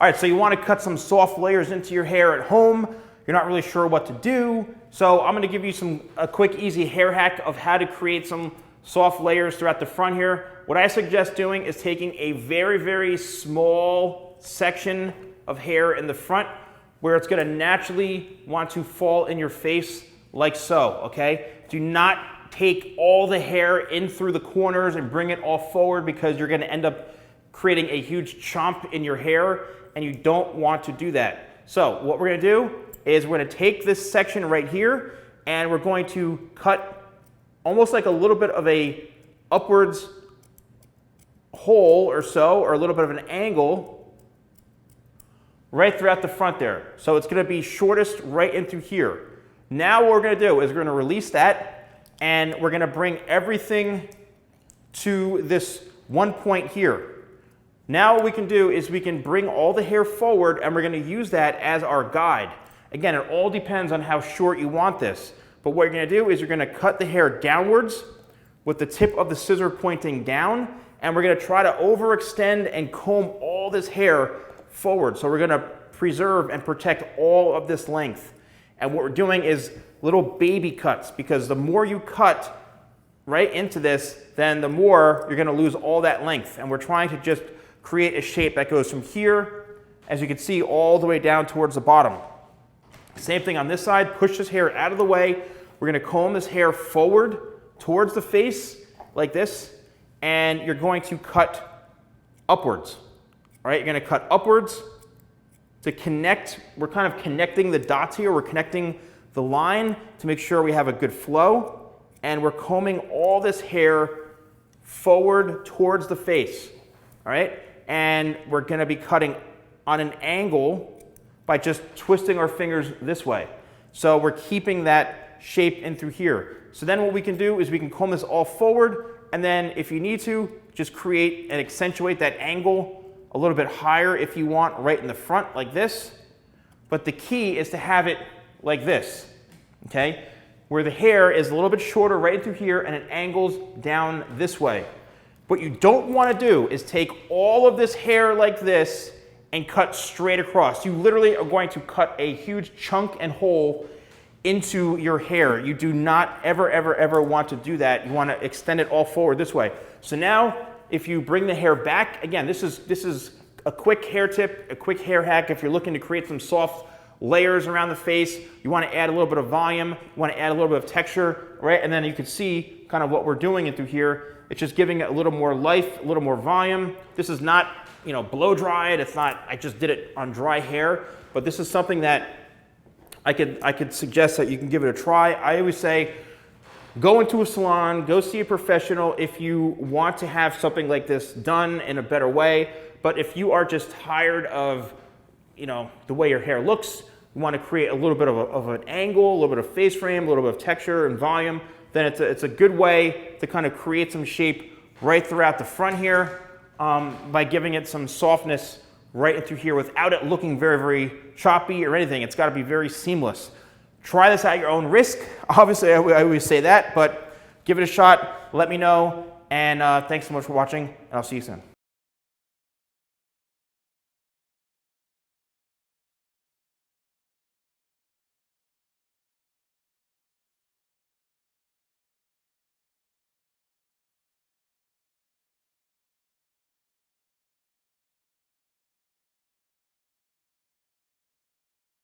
All right, so you want to cut some soft layers into your hair at home. You're not really sure what to do. So I'm going to give you a quick, easy hair hack of how to create some soft layers throughout the front here. What I suggest doing is taking a very, very small section of hair in the front where it's going to naturally want to fall in your face like so, okay? Do not take all the hair in through the corners and bring it all forward, because you're going to end up creating a huge chomp in your hair, and you don't want to do that. So what we're going to do is we're going to take this section right here, and we're going to cut almost like a little bit of a upwards hole or so, or a little bit of an angle right throughout the front there. So it's going to be shortest right into here. Now what we're going to do is we're going to release that, and we're going to bring everything to this one point here. Now what we can do is we can bring all the hair forward, and we're going to use that as our guide. Again, it all depends on how short you want this. But what you're going to do is you're going to cut the hair downwards with the tip of the scissor pointing down, and we're going to try to overextend and comb all this hair forward. So we're going to preserve and protect all of this length. And what we're doing is little baby cuts, because the more you cut right into this, then the more you're going to lose all that length. And we're trying to just create a shape that goes from here, as you can see, all the way down towards the bottom. Same thing on this side. Push this hair out of the way. We're going to comb this hair forward towards the face like this, and you're going to cut upwards. All right, you're going to cut upwards to connect. We're kind of connecting the dots here. We're connecting the line to make sure we have a good flow, and we're combing all this hair forward towards the face. All right, and we're going to be cutting on an angle by just twisting our fingers this way. So we're keeping that shape in through here. So then what we can do is we can comb this all forward, and then if you need to, just create and accentuate that angle a little bit higher if you want, right in the front like this. But the key is to have it like this, okay? Where the hair is a little bit shorter right into here, and it angles down this way. What you don't want to do is take all of this hair like this and cut straight across. You literally are going to cut a huge chunk and hole into your hair. You do not ever, ever, ever want to do that. You want to extend it all forward this way. So now, if you bring the hair back, again, this is a quick hair tip, a quick hair hack. If you're looking to create some soft layers around the face, you want to add a little bit of volume, you want to add a little bit of texture, right? And then you can see kind of what we're doing into here. It's just giving it a little more life, a little more volume. This is not, you know, blow dried. It's not, I just did it on dry hair, but this is something that I could suggest that you can give it a try. I always say, go into a salon, go see a professional if you want to have something like this done in a better way. But if you are just tired of, you know, the way your hair looks, you want to create a little bit of an angle, a little bit of face frame, a little bit of texture and volume, then it's a good way to kind of create some shape right throughout the front here by giving it some softness right through here without it looking very, very choppy or anything. It's got to be very seamless. Try this at your own risk. Obviously, I always say that, but give it a shot. Let me know. And thanks so much for watching, and I'll see you soon.